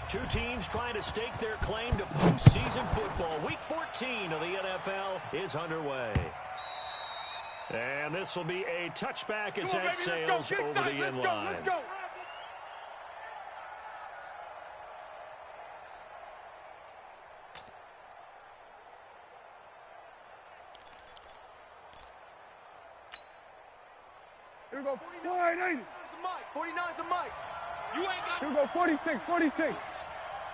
Two teams trying to stake their claim to postseason football. Week 14 of the NFL is underway. And this will be a touchback as that sails over the end line. Let's go. Here we go. 49. 49's the mic. You ain't got. Here we go. 46. 46.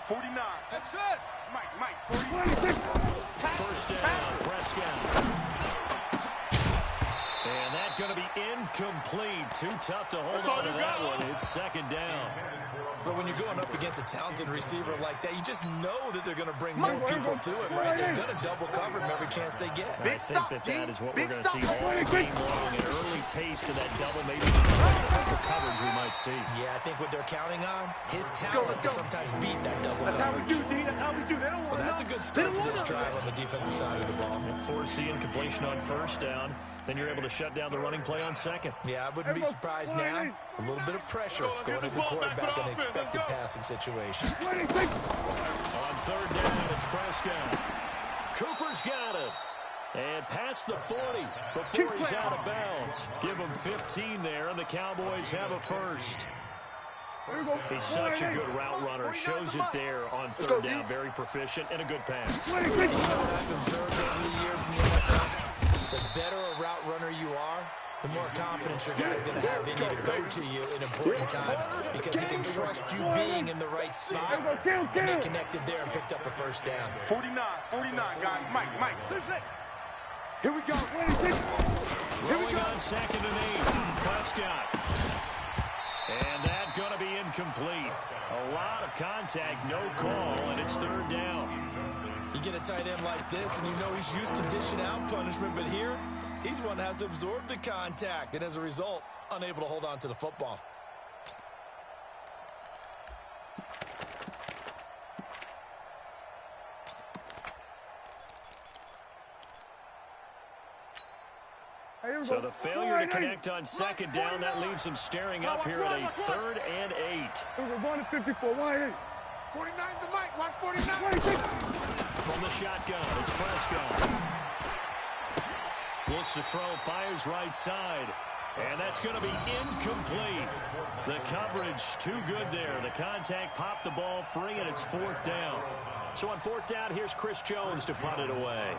49. That's it. Mike. 46. First down, Prescott. And that's going to be incomplete. Too tough to hold on to that one. It's second down. But when you're going up against a talented receiver like that, you just know that they're going to bring more people to it, right? They're going to double cover him every chance they get. I think that is what we're going to see all game long. An early taste of that double, maybe some triple coverage we might see. Yeah, I think what they're counting on, his talent to sometimes beat that double coverage. That's how we do, D. That's how we do. They don't want that's a good start to this drive on the defensive side of the ball. Forcing completion on first down. Then you're able to shut down the running play on second. Yeah, I wouldn't be surprised now. A little bit of pressure going to the quarterback in an expected passing situation. On third down, it's Prescott. Cooper's got it. And past the 40 before he's out of bounds. Give him 15 there, and the Cowboys have a first. He's such a good route runner. Shows it there on third down. Very proficient and a good pass. You know what I've observed over the years in the NFL? The better a route runner you are, the more confidence your guy's going to have in you to go to you in important times because he can trust you being in the right spot. And they connected there and picked up a first down. 49, guys. Mike. Here we go. Rolling on second and 8. Prescott. And that's going to be incomplete. A lot of contact, no call, and it's third down. You get a tight end like this, and you know he's used to dishing out punishment, but here, he's one that has to absorb the contact, and as a result, unable to hold on to the football. So the failure to connect on second down, that leaves him staring up here at a third and 8. We're going to 54. Why 8? 49's the mic. Watch 49. From the shotgun, it's Prescott. Looks to throw, fires right side. And that's going to be incomplete. The coverage too good there. The contact popped the ball free, and it's fourth down. So on fourth down, here's Chris Jones to punt it away.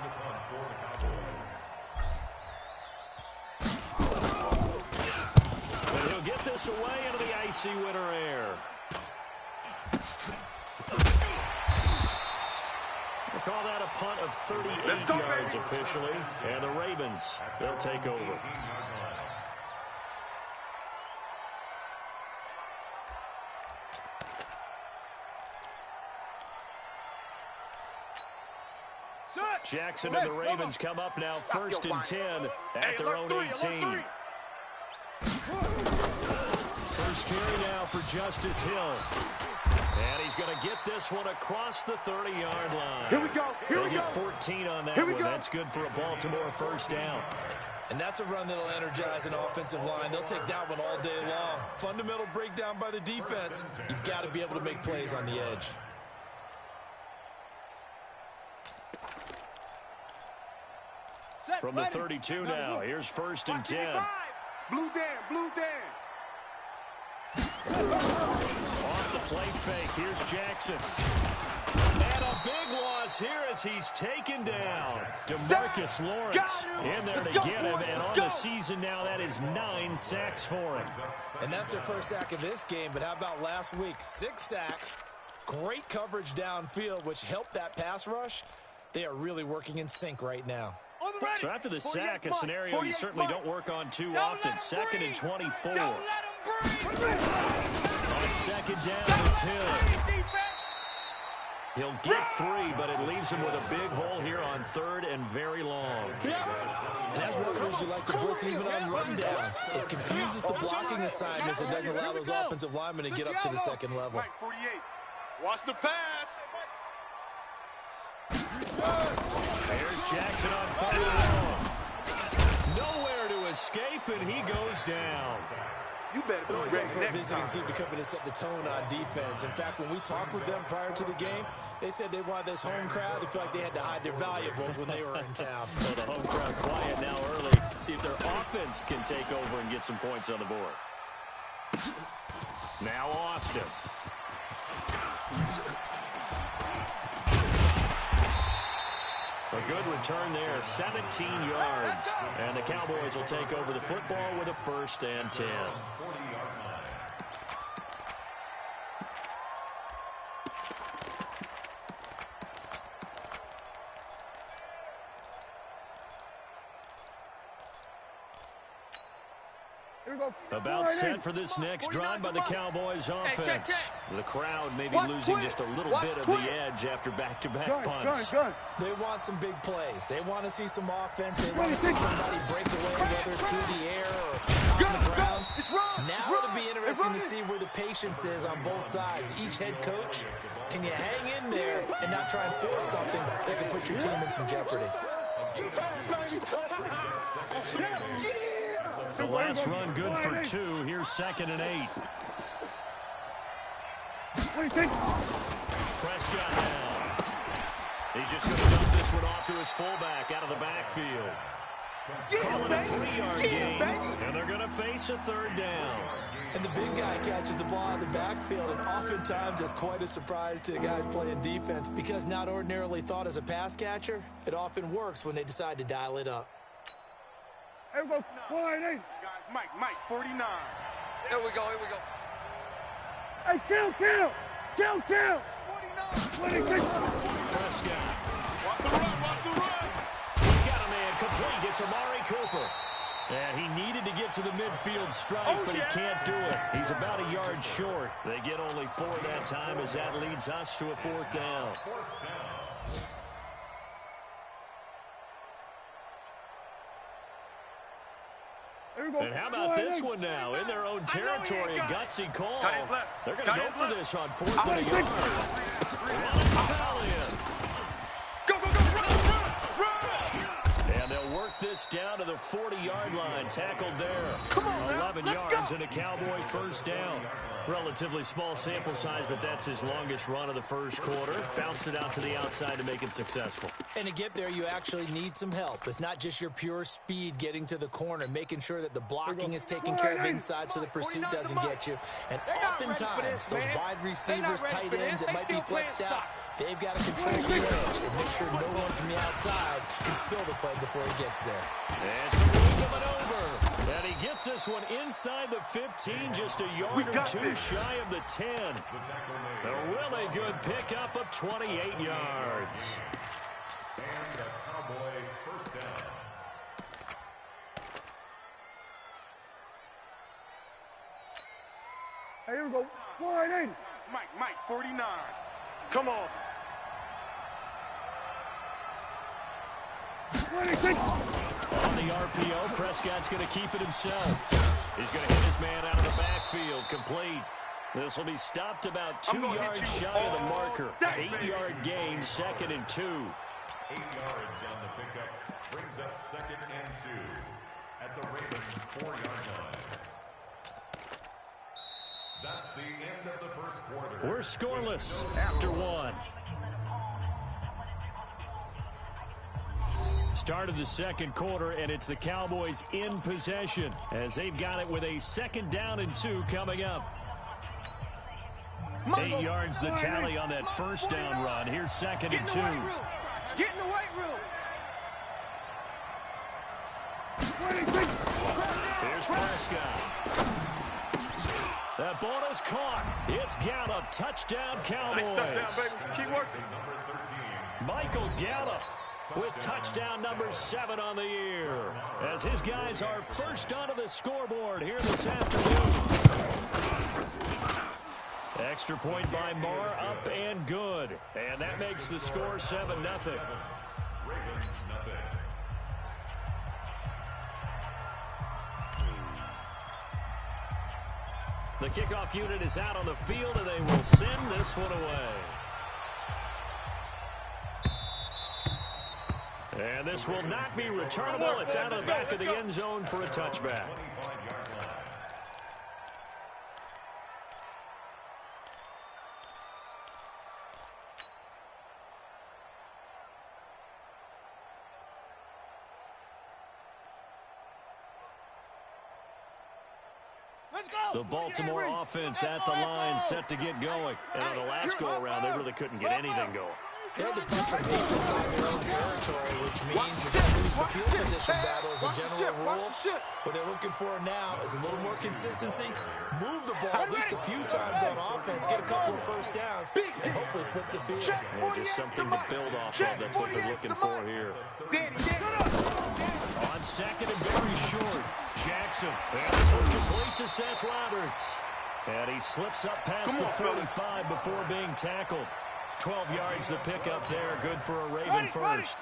And he'll get this away into the icy winter air. We'll call that a punt of 38 yards officially. And the Ravens, they'll take over. Jackson and the Ravens come up now first and 10 at their own 18. First carry now for Justice Hill. And he's going to get this one across the 30-yard line. Here we go. They get 14 on that one. That's good for a Baltimore first down. And that's a run that'll energize an offensive line. They'll take that one all day long. Fundamental breakdown by the defense. You've got to be able to make plays on the edge. From the 32 now, here's first and 10. Blue Dan. Off the play fake, here's Jackson. And a big loss here as he's taken down. DeMarcus Lawrence in there to get him. And on the season now, that is 9 sacks for him. And that's their first sack of this game. But how about last week? 6 sacks. Great coverage downfield, which helped that pass rush. They are really working in sync right now. So after the sack, a scenario you certainly don't work on too often. Second and 24. On second down, it's Hill. He'll get 3, but it leaves him with a big hole here on third and very long. And as runners, you like to blitz even on run downs. It confuses the blocking assignments and doesn't allow those offensive linemen to get up to the second level. Watch the pass. Here's Jackson on 4th. Nowhere to escape, and he goes down. You better be ready for a visiting team to come in and set the tone on defense. In fact, when we talked with them prior to the game, they said they wanted this home crowd to feel like they had to hide their valuables when they were in town. Well, the home crowd quiet now early. See if their offense can take over and get some points on the board. Now Austin. A good return there, 17 yards. And the Cowboys will take over the football with a 1st and 10. About set for this next drive by the Cowboys offense. The crowd maybe losing just a little bit of the edge after back-to-back punts. They want some big plays. They want to see some offense. They want to see somebody break away, whether it's through the air or on the ground. Now it'll be interesting to see where the patience is on both sides. Each head coach, can you hang in there and not try and force something that can put your team in some jeopardy? The last run good for 2. Here's 2nd and 8. Prescott now. He's just going to dump this one off to his fullback out of the backfield. Calling a 3-yard gain, and they're going to face a 3rd down. And the big guy catches the ball out of the backfield, and oftentimes it's quite a surprise to guys playing defense because not ordinarily thought as a pass catcher, it often works when they decide to dial it up. Here we go. 49. Guys, Mike, 49. Here we go. Hey, kill. 49. 26. Prescott. Watch the run. He's got a man complete. It's Amari Cooper. And he needed to get to the midfield stripe, but he can't do it. He's about a yard short. They get only 4 that time as that leads us to a 4th down. And how about this one now? In their own territory, a gutsy call. They're going to go for this on 4th and a yard. Go, run! And they'll work this down to the 40-yard line. Tackled there. 11 yards and a Cowboy 1st down. Relatively small sample size, but that's his longest run of the 1st quarter. Bounced it out to the outside to make it successful. And to get there, you actually need some help. It's not just your pure speed getting to the corner, making sure that the blocking is taken care of inside so the pursuit doesn't get you. And oftentimes, those wide receivers, tight ends that might be flexed out, they've got to control the edge and make sure no one from the outside can spill the play before he gets there. And some room coming over. And he gets this one inside the 15, just a yard or 2 shy of the 10. A really good pickup of 28 yards. And a Cowboy 1st down. Hey, here we go. 49. Mike, 49. Come on. 26. On the RPO, Prescott's going to keep it himself. He's going to hit his man out of the backfield, complete. This will be stopped about 2 yards shy of the marker. 8-yard gain, 2nd and 2. 8 yards on the pickup brings up 2nd and 2 at the Ravens' 4-yard line. That's the end of the 1st quarter. We're scoreless after 1. Start of the 2nd quarter, and it's the Cowboys in possession as they've got it with a 2nd down and 2 coming up. 8 yards the tally on that 1st down run. Here's 2nd and 2. Get in the weight room. Here's Prescott. That ball is caught. It's Gallup. Touchdown, Cowboys. Nice touchdown, baby. Keep working. Michael Gallup with touchdown number 7 on the year, as his guys are first onto the scoreboard here this afternoon. Extra point by Marr, up and good. And that makes the score 7-0. Ravens, nothing. The kickoff unit is out on the field, and they will send this one away. And this will not be returnable. It's out of the back of the end zone for a touchback. The Baltimore offense at the line, set to get going. And on the last go-around, they really couldn't get anything going. They had to punt from deep inside their own territory, which means you're going to lose the field position battle as a general rule. What they're looking for now is a little more consistency, move the ball at least a few times on offense, get a couple of first downs, and hopefully flip the field. Yeah, just something to build off of. That's what they're looking for here. On second and very short, Jackson. And this one complete to Seth Roberts. And he slips up past the 45 before being tackled. 12 yards the pickup there, good for a Raven first.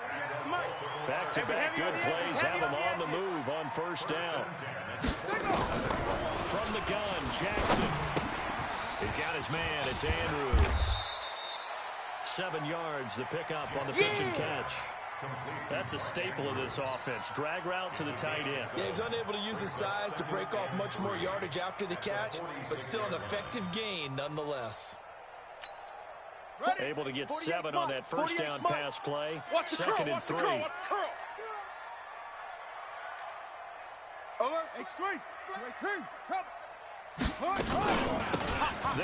Back-to-back good plays have him on the move on first down. From the gun, Jackson. He's got his man, it's Andrews. 7 yards the pickup on the pitch and catch. That's a staple of this offense. Drag route to the tight end. Yeah, he's unable to use his size to break off much more yardage after the catch, but still an effective gain nonetheless. Able to get 7 on that first down pass play. Second and 3. They'll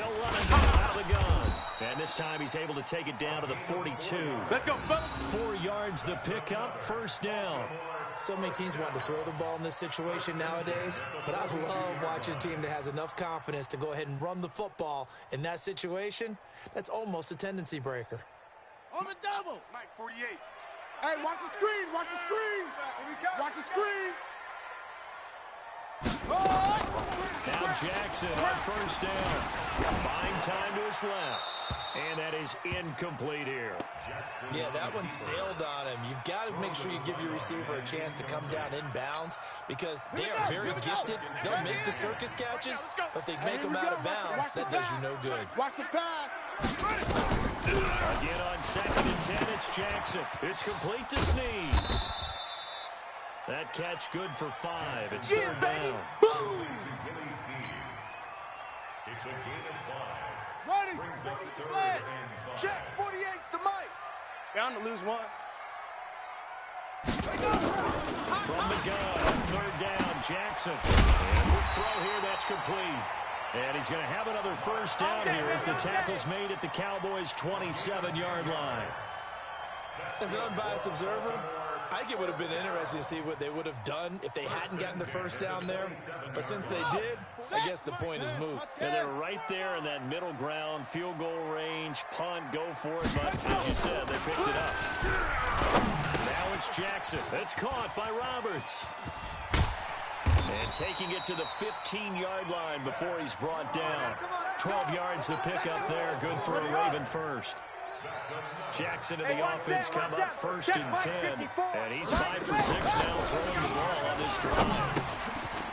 run it out of the gun. And this time he's able to take it down to the 42. Let's go, 4 yards the pickup, first down. So many teams want to throw the ball in this situation nowadays, but I love watching a team that has enough confidence to go ahead and run the football. In that situation, that's almost a tendency breaker. On the double. Mike, 48. Hey, watch the screen. Watch the screen. Watch the screen. Now Jackson on first down. Buying time to his left. And that is incomplete here. Yeah, that one sailed on him. You've got to make sure you give your receiver a chance to come down inbounds because they are very gifted. They'll make the circus catches, but if they make them out of bounds, that does you no good. Watch the pass. Again on second and 10, it's Jackson. It's complete to Snead. That catch good for 5. It's third down. Boom. It's a gain of 5. Ready. Brings up third and 5. Check. 48's the Mike. Down to lose 1. From the gun, third down, Jackson. And the throw here, that's complete. And he's going to have another first down here as the tackle's made at the Cowboys' 27-yard line. As an unbiased observer, I think it would have been interesting to see what they would have done if they hadn't gotten the first down there. But since they did, I guess the point is moot. And they're right there in that middle ground, field goal range, punt, go for it. But as you said, they picked it up. Now it's Jackson. It's caught by Roberts. And taking it to the 15-yard line before he's brought down. 12 yards to pick up there. Good for a Raven first. Jackson and the offense come up first and 10. And he's 5 for 6 now throwing the ball on this drive.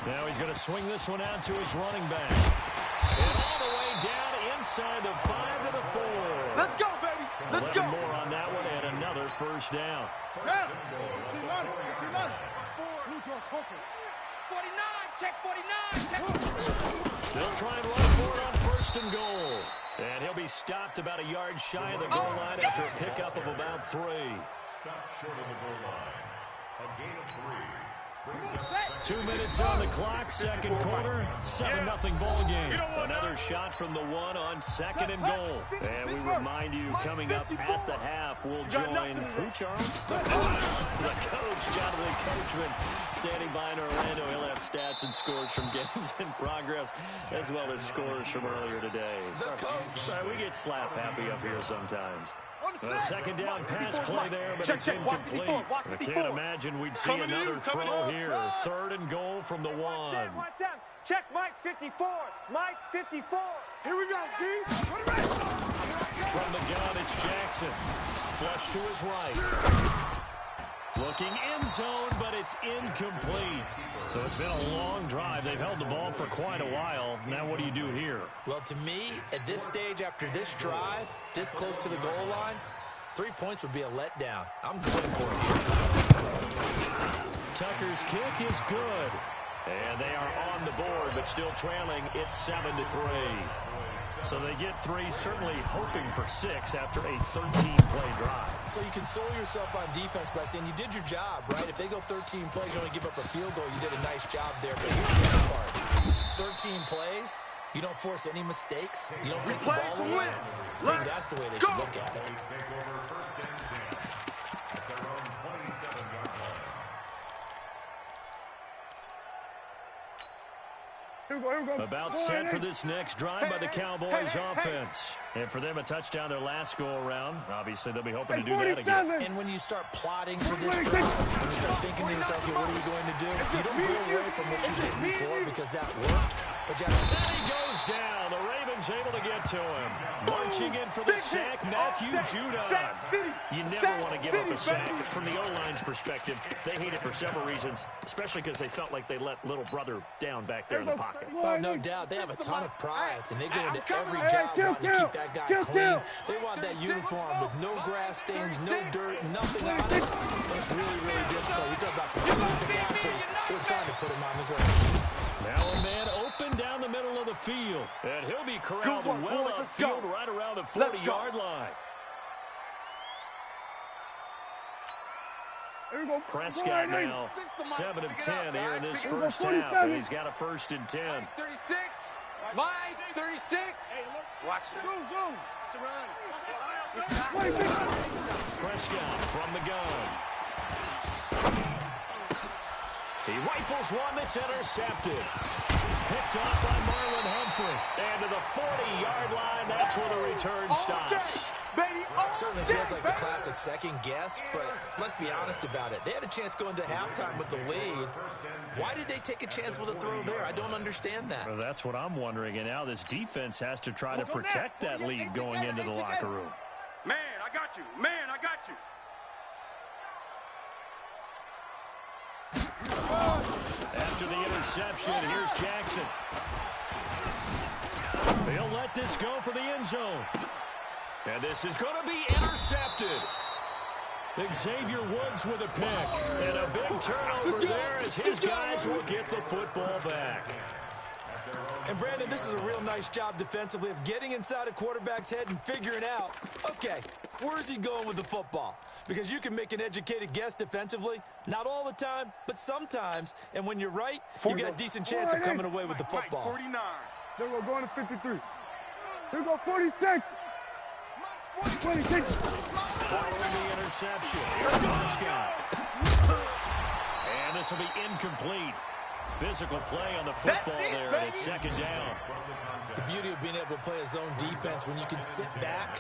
Now he's going to swing this one out to his running back. And all the way down inside the 5 to the 4. Let's go, baby. Let's go. More on that one and another first down. Yeah. 49, check 49, check. They'll try and run for it on first and goal. And he'll be stopped about a yard shy of the goal line after a pickup of about 3. Stopped short of the goal line. A gain of 3. 2 minutes on the clock, second quarter, 7-0 ball game. Another shot from the 1 on second and goal. And we remind you, coming up at the half, we'll join who, Charles? The coach, Jonathan Coachman, standing by in Orlando. He'll have stats and scores from games in progress, as well as scores from earlier today. The coach. Sorry, we get slap happy up here sometimes. A second down pass play there, but it's incomplete. I can't imagine we'd see another throw here. Third and goal from the 1. Watch out. Check Mike 54. Mike 54. Here we go, G. From the gun, it's Jackson. Flush to his right. Looking end zone, but it's incomplete. So it's been a long drive. They've held the ball for quite a while. Now what do you do here? Well, to me, at this stage after this drive, this close to the goal line, 3 points would be a letdown. I'm going for it. Tucker's kick is good. And they are on the board, but still trailing. It's 7-3. So they get 3, certainly hoping for 6 after a 13-play drive. So you console yourself on defense by saying you did your job, right? If they go 13 plays, you only give up a field goal, you did a nice job there. But here's the other part. 13 plays, you don't force any mistakes, you don't take the ball away. Maybe that's the way they should look at it. About set for this next drive by the Cowboys offense. And for them, a touchdown their last go-around. Obviously, they'll be hoping to do that again. And when you start plotting for this drive, when you start thinking to yourself, okay, what are you going to do? You don't go away from what you did before because that worked. But you have to... And he goes down. The Ravens able to get to him. Marching in for the sack, Matthew Judon. You never want to give up a sack. From the O-line's perspective, they hate it for several reasons, especially because they felt like they let little brother down back there in the pocket. Oh, no doubt. They have a ton of pride, and they go into every job wanting to keep that guy clean. They want that uniform with no grass stains, no dirt, nothing on it. It's really, really difficult. You talk about some terrific athletes. They're trying to put him on the ground. Now a man open down the middle of the field. And he'll be corralled well upfield right around the 40-yard line. Prescott now 7 of 10 here in this first half, and he's got a 1st and 10. 36. Mike, 36. Watch it. Zoom. Prescott from the gun. He rifles one that's intercepted. Picked off by Marlon Humphrey. And to the 40-yard line, that's where the return stops. It certainly feels like the classic second guess, but let's be honest about it. They had a chance going to halftime with the lead. Why did they take a chance with a throw there? I don't understand that. Well, that's what I'm wondering, and now this defense has to try to protect that lead going into the locker room. Man, I got you. Man, I got you. After the interception, here's Jackson. They'll let this go for the end zone. And this is going to be intercepted. Xavier Woods with a pick. And a big turnover there as his guys will get the football back. And, Brandon, this is a real nice job defensively of getting inside a quarterback's head and figuring out, okay, where's he going with the football? Because you can make an educated guess defensively. Not all the time, but sometimes. And when you're right, you got a decent chance of coming away with the football. 49. Then we're going to 53. Here we go, 46. 26. Following the interception, here's Prescott. And this will be incomplete. Physical play on the football there, and it's 2nd down. The beauty of being able to play a zone defense, when you can sit back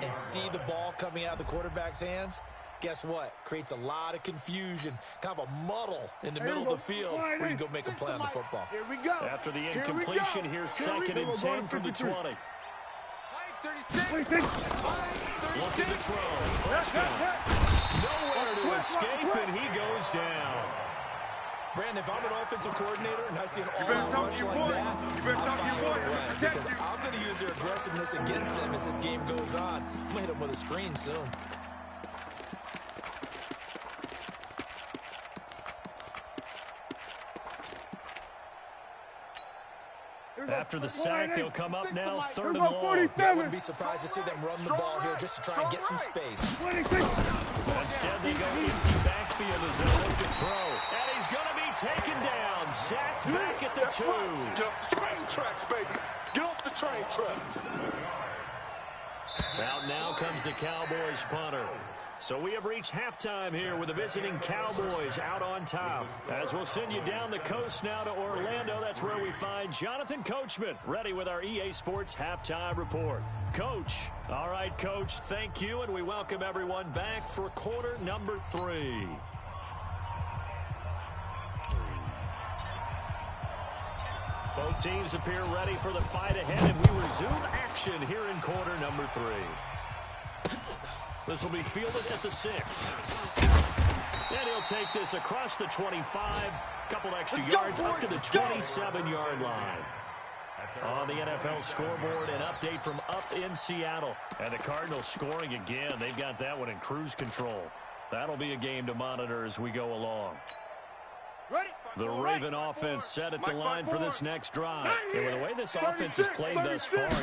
and see the ball coming out of the quarterback's hands, guess what? Creates a lot of confusion, kind of a muddle in the middle of the field where you can go make a play on the football. Here we go. After the incompletion, here's 2nd and 10 from the 20. 36. Look at the throw. Prescott. Nowhere to escape, and he goes down. Brandon, if I'm an offensive coordinator and I see an all-out rush like that, I'm finding a way because I'm going to use their aggressiveness against them as this game goes on. I'm going to hit them with a screen soon. After the sack, they'll come up now 3rd and long. I wouldn't be surprised to see them run the ball here just to try and get some space. Instead, they go empty backfield as they look to throw. And he's going to be taken down. Sacked back at the 2. Get off the train tracks, baby. Get off the train tracks. Out now comes the Cowboys punter. So we have reached halftime here with the visiting Cowboys out on top. As we'll send you down the coast now to Orlando, that's where we find Jonathan Coachman, ready with our EA Sports Halftime Report. Coach. All right, Coach, thank you, and we welcome everyone back for quarter number 3. Both teams appear ready for the fight ahead, and we resume action here in quarter number 3. This will be fielded at the 6. And he'll take this across the 25. Couple extra yards up to the 27-yard line. On the NFL scoreboard, an update from up in Seattle. And the Cardinals scoring again. They've got that one in cruise control. That'll be a game to monitor as we go along. The Raven offense set at the line for this next drive. And with the way this offense has played thus far, to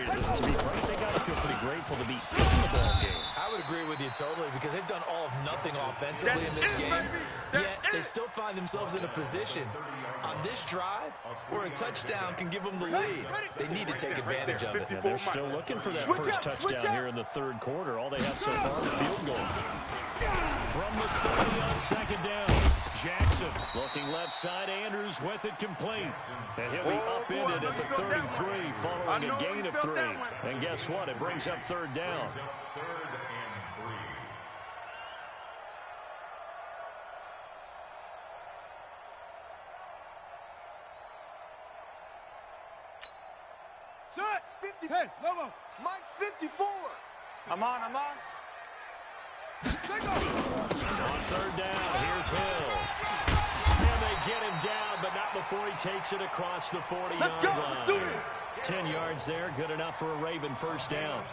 be frank, they got to feel pretty grateful to be in the ball game. I would agree with you totally because they've done all of nothing offensively in this game, yet they still find themselves in a position on this drive where a touchdown can give them the lead. They need to take advantage of it. Yeah, they're still looking for that first touchdown here in the third quarter. All they have so far is a field goal. From the 30 on second down. Jackson looking left side. Andrews with it complete. And he'll be upended at the 33 following a gain of 3. And guess what? It brings up third down. Set. 50. Hey, Lobo. Mike's 54. I'm on. On third down, here's Hill. And they get him down, but not before he takes it across the 40-yard line. 10 yards there, good enough for a Raven first down.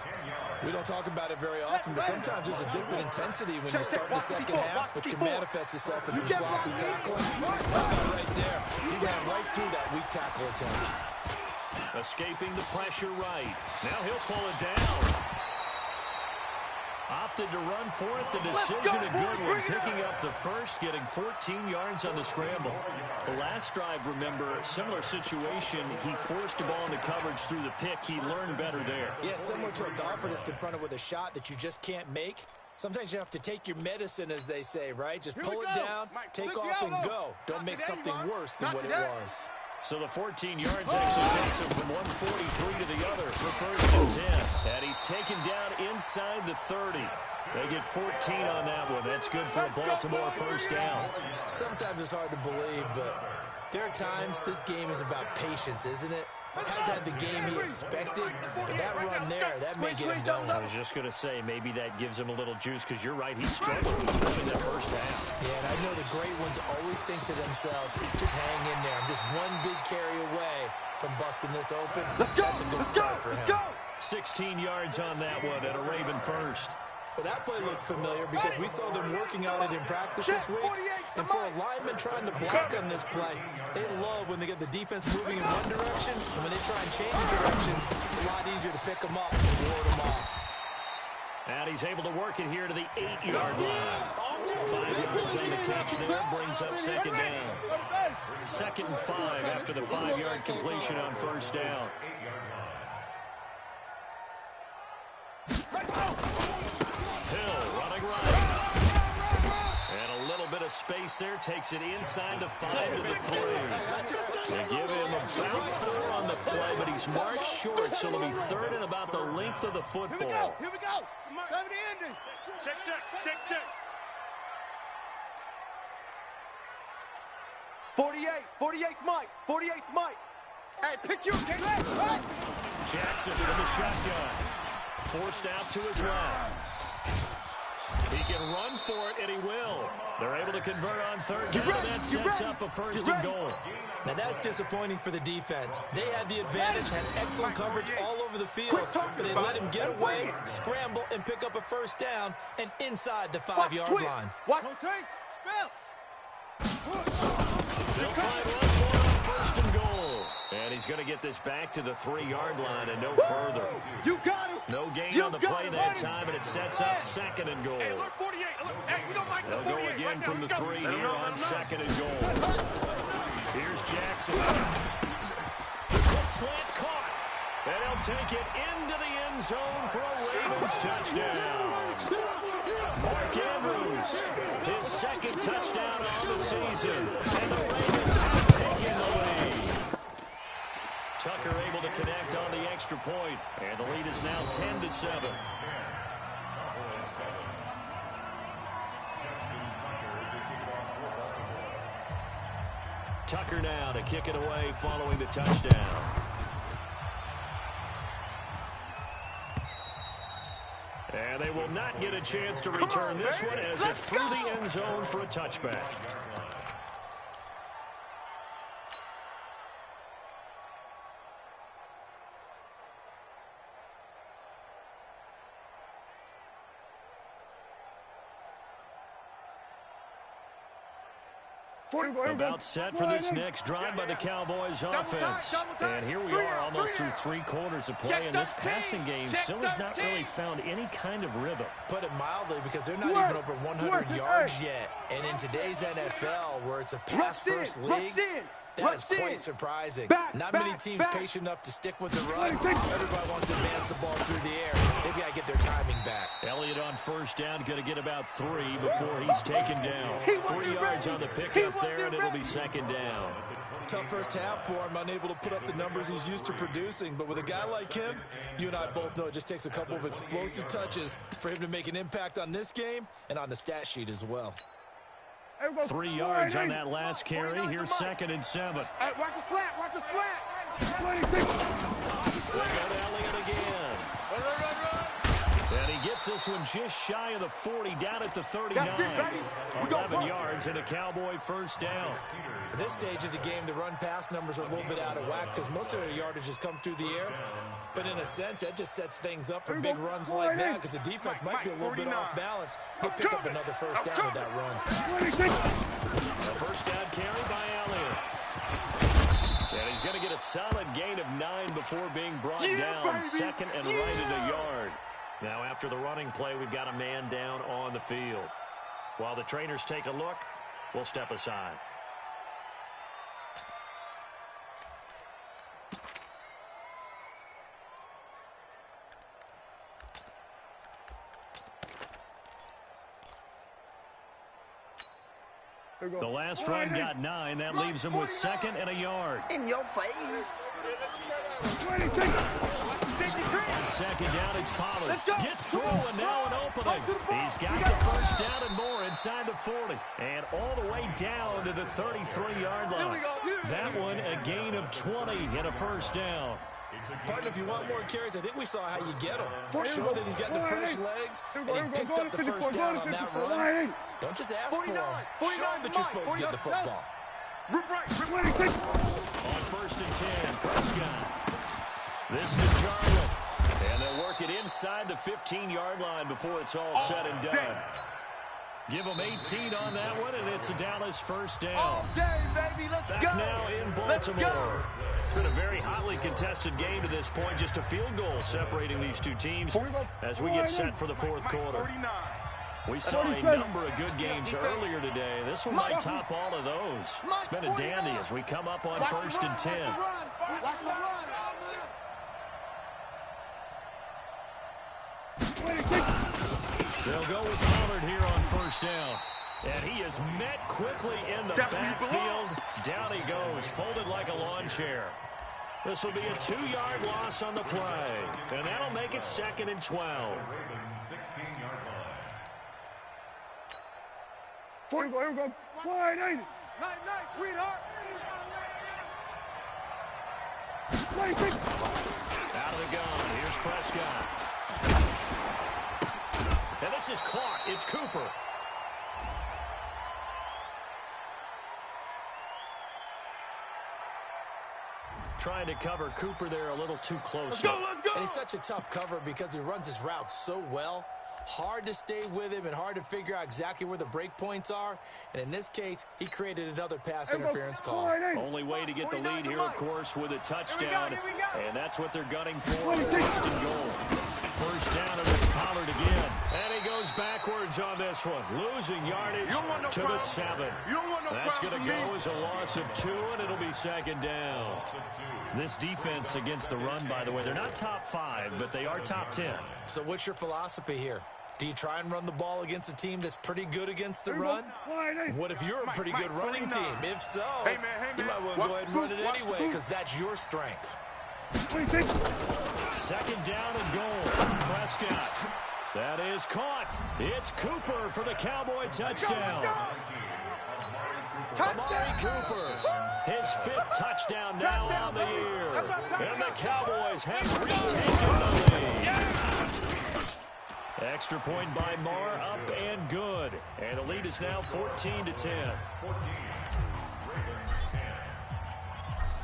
We don't talk about it very often, but sometimes there's a dip in intensity when you start the second half, which can manifest itself in some sloppy tackling. Right there, he ran right through that weak tackle attempt. Escaping the pressure right. Now he'll pull it down. Opted to run for it. The decision a good one. Picking up the first, getting 14 yards on the scramble. The last drive, remember, similar situation. He forced the ball into coverage through the pick. He learned better there. Yeah, similar to a golfer that's confronted with a shot that you just can't make. Sometimes you have to take your medicine, as they say, right? Just pull it down, take off, and go. Don't make something worse than what it was. So the 14 yards actually takes him from 143 to the other for first and 10. And he's taken down inside the 30. They get 14 on that one. That's good for a Baltimore first down. Sometimes it's hard to believe, but there are times this game is about patience, isn't it? Has had the game he expected, but that run there, that may get him going. I was just going to say, maybe that gives him a little juice, because you're right, he struggled in that first half. Yeah, and I know the great ones always think to themselves, just hang in there. I'm just one big carry away from busting this open. That's a good start for him. 16 yards on that one and a Raven first. But that play looks familiar because we saw them working on it in practice this week. And for a lineman trying to block on this play, they love when they get the defense moving in one direction. And when they try and change directions, it's a lot easier to pick them up and ward them off. And he's able to work it here to the 8-yard line. 5 yards on the catch there, brings up second down. 2nd and 5 after the 5-yard completion on first down. Hill running right. And a little bit of space there, takes it inside the 5 to the 3. They give him about 4 on the play, but he's marked short, so it'll be 3rd and about the length of the football. Here we go. 70 ending. Check. 48's Mike. 48's Mike. Hey, pick your game. Jackson in the shotgun. Forced out to his left. He can run for it, and he will. They're able to convert on third down, and that sets up a first and goal. Now, that's disappointing for the defense. They had the advantage, had excellent coverage all over the field, but they let him get away, scramble, and pick up a first down, and inside the 5-yard line. Watch. Spell. They'll try and run for it on first and goal. And he's going to get this back to the 3-yard line and no further. You got him. No gain on the play that time, and it sets up 2nd and goal. Hey, look, 48. Look, hey, we don't like the They'll 48. go again Right from now, the 3 here on 2nd and goal. Here's Jackson. The quick slant caught. And he'll take it into the end zone for a Ravens touchdown. Mark Andrews, his 2nd touchdown on the season. And the Ravens have taken the lead. Tucker able to connect on the extra point, and the lead is now 10-7. Tucker now to kick it away following the touchdown. And they will not get a chance to return this one as it's through the end zone for a touchback. About set for this next drive by the Cowboys offense. And here we are almost through 3 quarters of play, and this passing game still has not really found any kind of rhythm. Put it mildly, because they're not even over 100 yards yet. And in today's NFL, where it's a pass-first league, that is quite surprising. Not many teams patient enough to stick with the run. Everybody wants to advance the ball through the air. They've got to get their timing back. Elliott on first down, going to get about 3 before he's taken down. 3 yards on the pickup there, and it'll be second down. Tough first half for him, unable to put up the numbers he's used to producing. But with a guy like him, you and I both know it just takes a couple of explosive touches for him to make an impact on this game and on the stat sheet as well. 3 yards on that last carry. Here's 2nd and 7. Hey, watch the slant. Watch the slant. 26. We'll go to Elliott again. And he gets this one just shy of the 40, down at the 39. 11 yards and a Cowboy first down. At this stage of the game, the run-pass numbers are a little bit out of whack because most of their yardage has come through the air. But in a sense, that just sets things up for big runs like that because the defense might be a little bit off balance. He'll pick up another first down with that run. A first down carry by Elliott. And he's going to get a solid gain of 9 before being brought down. 2nd and right at a yard. Now after the running play, we've got a man down on the field. While the trainers take a look, we'll step aside. The last run got 9. That leaves him with 2nd and a yard. In your face. On 2nd down, it's Pollard. Gets through, and now an opening. He's got the first down and more inside the 40. And all the way down to the 33-yard line. That one, a gain of 20 and a first down. Partner, if you want more carries, I think we saw how you get him. Show that he's got the fresh legs, and he picked up the first down on that run. Don't just ask for him. Show him that you're supposed to get the football. On 1st and 10, Prescott. This to Jarwin. And they'll work it inside the 15-yard line before it's all said and done. Give them 18 on that one, and it's a Dallas first down. Back now in Baltimore. It's been a very hotly contested game to this point. Just a field goal separating these two teams as we get set for the 4th quarter. We saw a number of good games earlier today. This one might top all of those. It's been a dandy as we come up on 1st and 10. They'll go with Pollard here on first down. And he is met quickly in the backfield. Down he goes, folded like a lawn chair. This will be a 2-yard loss on the play. And that'll make it 2nd and 12. 16-yard line. Here we go. Wide, ain't it? Nice, sweetheart. Out of the gun. Here's Prescott. And this is caught. It's Cooper. Trying to cover Cooper there a little too close. Let's go. And he's such a tough cover because he runs his routes so well. Hard to stay with him and hard to figure out exactly where the break points are. And in this case, he created another pass interference call. Only way to get the lead here, of course, with a touchdown. And that's what they're gunning for. 1st and goal. First down, and it's Pollard again. And he goes backwards on this one. Losing yardage to the 7. That's going to go as a loss of 2, and it'll be 2nd down. This defense against the run, by the way, they're not top 5, but they are top 10. So what's your philosophy here? Do you try and run the ball against a team that's pretty good against the run? What if you're a pretty good running team? If so, you might want to go ahead and run it anyway because that's your strength. 2nd down and goal. Prescott. That is caught. It's Cooper for the Cowboy touchdown. Amari Cooper. His 5th touchdown now on the year. And the Cowboys have retaken the lead. Extra point by Marr, up and good. And the lead is now 14-10.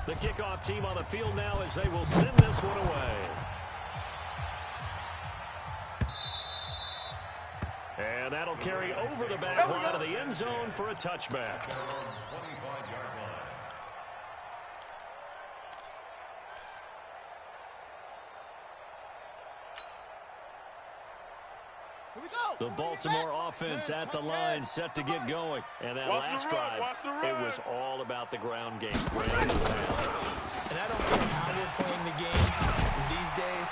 The kickoff team on the field now as they will send this one away. And that'll carry over the back line of the end zone for a touchback. The Baltimore offense at the line, set to get going. And that last drive, it was all about the ground game. And I don't care how we're playing the game these days.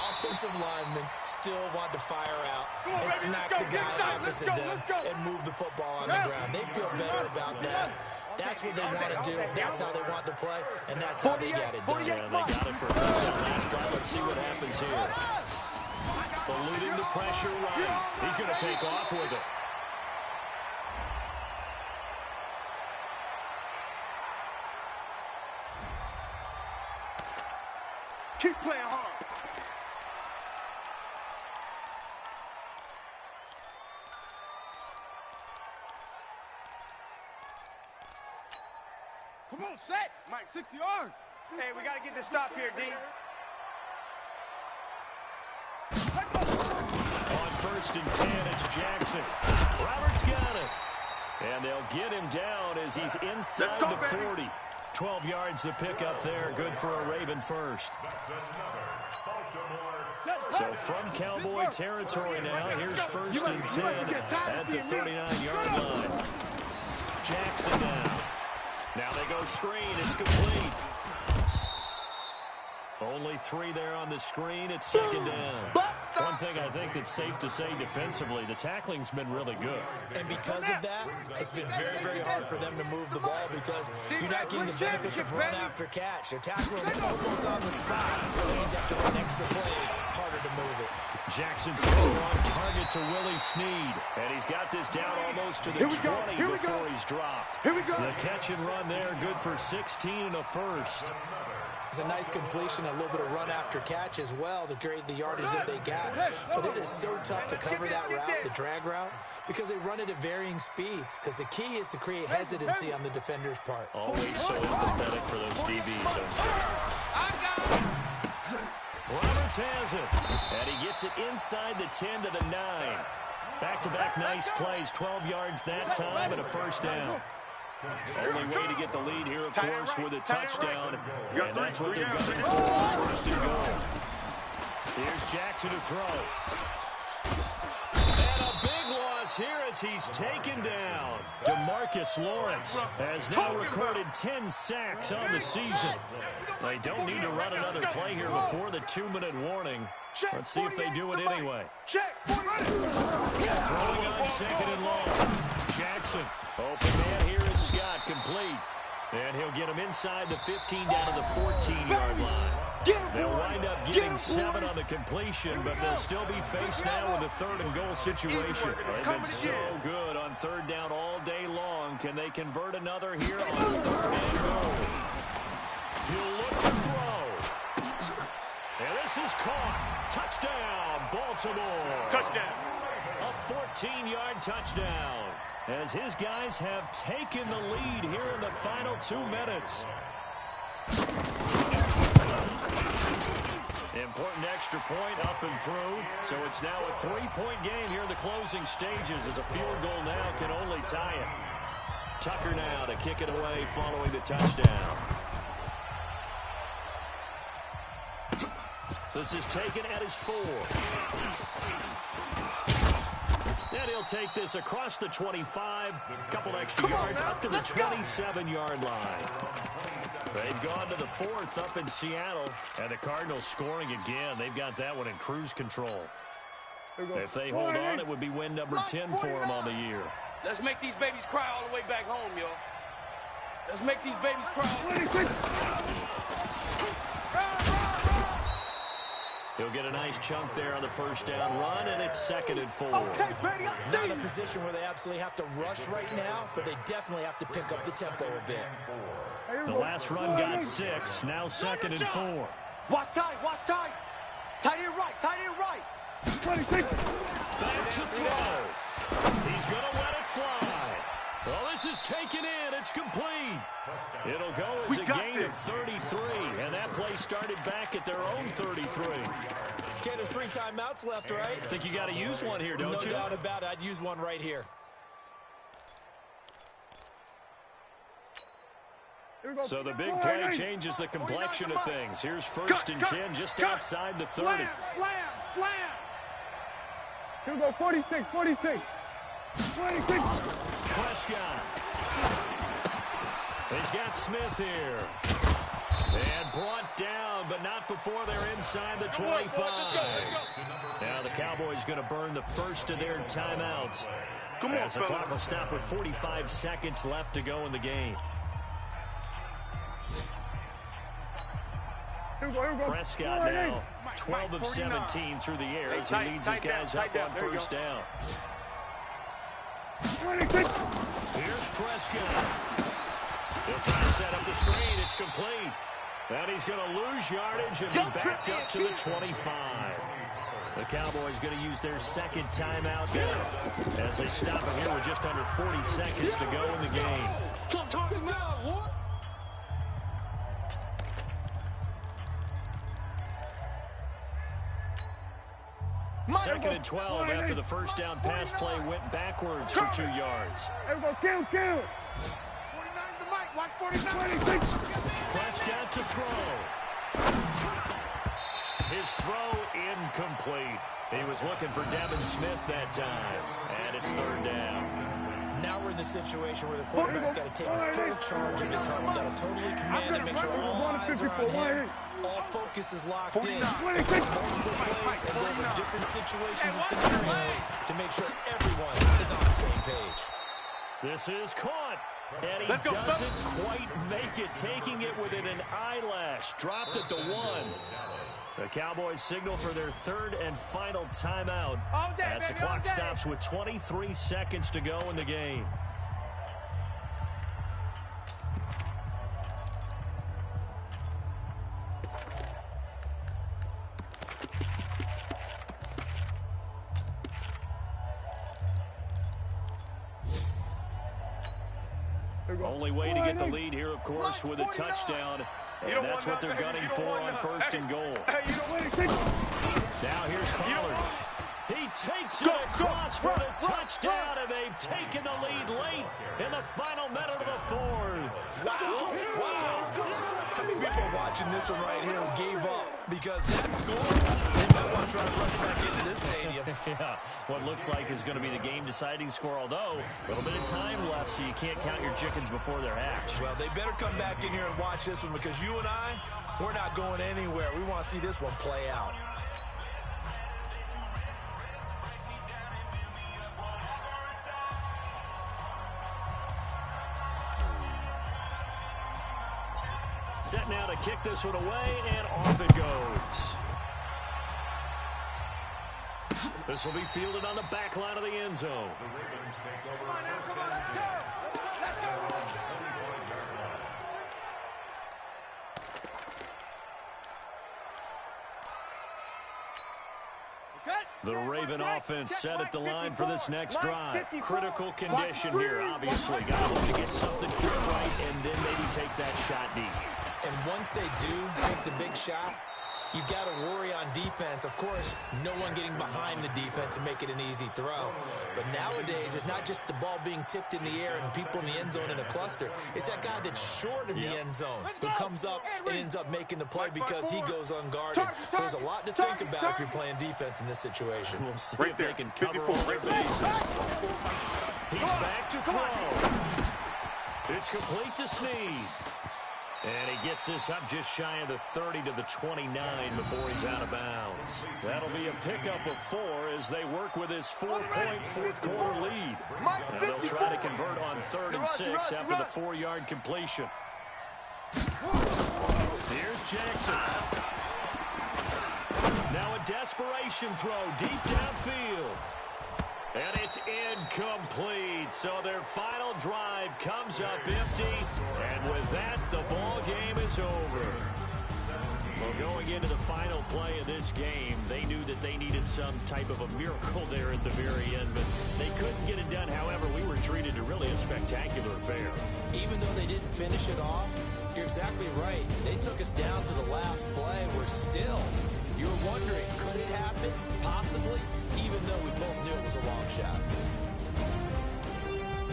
Offensive linemen still want to fire out and smack the guy opposite them and move the football on the ground. They feel better about that. That's what they want to do. That's how they want to play, and that's how they get it done. Yeah, they got it for a touchdown last drive. Let's see what happens here. Eluding the pressure right. He's going to take off with it. Keep playing hard. Come on, set. Mike, 60 yards. Hey, we got to get this stop here, D. On 1st and 10, it's Jackson. Roberts got it. And they'll get him down as he's inside the 40. 12 yards to pick up there. Good for a Raven first. So from Cowboy territory now, here's 1st and 10 at the 39-yard line. Jackson now. Now they go screen. It's complete. Only 3 there on the screen. It's 2nd down. One thing I think that's safe to say defensively, the tackling's been really good. And because of that, it's been very, very hard for them to move the ball because you're not getting the benefits of run after catch. They're tackling almost on the spot. He's have to run extra plays. Harder to move it. Jackson's on target to Willie Snead. And he's got this down almost to the 20 before he's dropped. Here we go. The catch and run there, good for 16 and a first. It's a nice completion, a little bit of run after catch as well to create the yardage that they got. But it is so tough to cover that route, the drag route, because they run it at varying speeds. Because the key is to create hesitancy on the defender's part. Always so empathetic for those DBs. Roberts has it. And he gets it inside the 10 to the 9. Back-to-back nice plays, 12 yards that time and a first down. Only way to get the lead here, of course, with a touchdown. And that's what they're gunning for, 1st and goal. Here's Jackson to throw. And a big loss here as he's taken down. DeMarcus Lawrence has now recorded 10 sacks on the season. They don't need to run another play here before the 2-minute warning. Let's see if they do it anyway. Throwing on 2nd and long. Jackson, open man here is Scott, complete. And he'll get him inside the 15 down to the 14-yard line. They'll wind up getting 7 on the completion, but they'll still be faced now with a 3rd and goal situation. They've been so good on 3rd down all day long. Can they convert another here on 3rd and goal? He'll look to throw. And this is caught. Touchdown, Baltimore. Touchdown. A 14-yard touchdown. As his guys have taken the lead here in the final 2 minutes. Important extra point up and through. So it's now a 3-point game here in the closing stages as a field goal now can only tie it. Tucker now to kick it away following the touchdown. This is taken at his 4. And he'll take this across the 25. Couple extra yards up to the 27-yard line. They've gone to the 4th up in Seattle. And the Cardinals scoring again. They've got that one in cruise control. If they hold on, it would be win number 10 for them on the year. Let's make these babies cry all the way back home, y'all. Let's make these babies cry. He'll get a nice chunk there on the 1st down run, and it's 2nd and 4. Not in a position where they absolutely have to rush right now, but they definitely have to pick up the tempo a bit. The last run got 6, now 2nd and 4. Watch tight, watch tight. Tight end right, tight end right. Back to throw. He's going to let it fly. Well, this is taken in. It's complete. It'll go as a gain of 33, and that play started back at their own 33. Okay, there's 3 timeouts left, right? I think you got to use one here, don't you? No doubt about it. I'd use one right here. So the big play changes the complexion of things. Here's 1st and 10 just outside the 30. Slam, slam, slam. He'll go 46, 46. 26. Prescott. He's got Smith here. And brought down, but not before they're inside the 25. Now the Cowboys going to burn the first of their timeouts. As the clock will stop with 45 seconds left to go in the game. Prescott now 12 of 17 through the air as he leads his guys up on first down. Here's Prescott. He'll try to set up the screen. It's complete. And he's going to lose yardage and be backed up to the 25. The Cowboys going to use their second timeout now as they stop him here with just under 40 seconds to go in the game. Second and 12 after the first down pass play went backwards for 2 yards. Everybody, kill. 49's the mic. Watch 49. Prescott to throw. His throw incomplete. He was looking for Devin Smith that time, and it's third down. Now we're in the situation where the quarterback's got to take full charge of his helmet. Got to totally command and make sure all eyes are on him. All focus is locked in. Multiple plays and go over different situations and scenarios to make sure everyone is on the same page. This is caught, and he doesn't quite make it, taking it within an eyelash. Dropped at the 1. The Cowboys signal for their third and final timeout as the clock stops with 23 seconds to go in the game. Only way to get the lead here, of course, with a touchdown. And that's what they're gunning for on first and goal. Now here's Pollard. He takes it across for the touchdown, and they've taken the lead late in the final minute of the fourth. Wow. How many people are watching this one right here who gave up because that score, they might want to try to rush back into this stadium. Yeah, what looks like is going to be the game-deciding score, although a little bit of time left, so you can't count your chickens before they're hatched. Well, they better come back in here and watch this one because you and I, we're not going anywhere. We want to see this one play out. Set now to kick this one away, and off it goes. This will be fielded on the back line of the end zone. The Ravens take over. Come on, let's go. Let's go. The Raven offense set at the line for this next drive. Critical condition here, obviously. Got to look to get something quick right and then maybe take that shot deep. And once they do take the big shot, you've got to worry on defense. Of course, no one getting behind the defense and make it an easy throw. But nowadays, it's not just the ball being tipped in the air and people in the end zone in a cluster. It's that guy that's short of the end zone who comes up and ends up making the play because he goes unguarded. So there's a lot to think about if you're playing defense in this situation. We'll see if they can cover all their bases. He's back to throw. It's complete to Snead. And he gets this up just shy of the 30 to the 29 before he's out of bounds. That'll be a pickup of 4 as they work with his 4-point fourth-quarter lead. Now they'll try to convert on 3rd and 6 after the 4-yard completion. Here's Jackson. Now a desperation throw deep downfield. And it's incomplete. So their final drive comes up empty. And with that, the ball game is over. Well, going into the final play of this game, they knew that they needed some type of a miracle there at the very end, but they couldn't get it done. However, we were treated to really a spectacular affair. Even though they didn't finish it off, you're exactly right. They took us down to the last play. We're still, you were wondering, could it happen? Possibly, even though we both knew it was a long shot.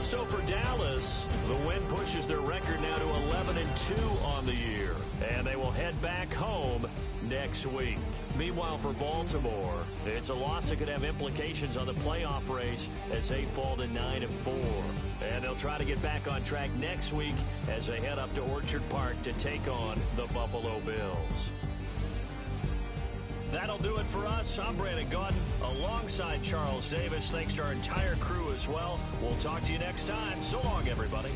So for Dallas, the win pushes their record now to 11-2 on the year. And they will head back home next week. Meanwhile, for Baltimore, it's a loss that could have implications on the playoff race as they fall to 9-4. And they'll try to get back on track next week as they head up to Orchard Park to take on the Buffalo Bills. That'll do it for us. I'm Brandon Gaudin alongside Charles Davis. Thanks to our entire crew as well. We'll talk to you next time. So long, everybody.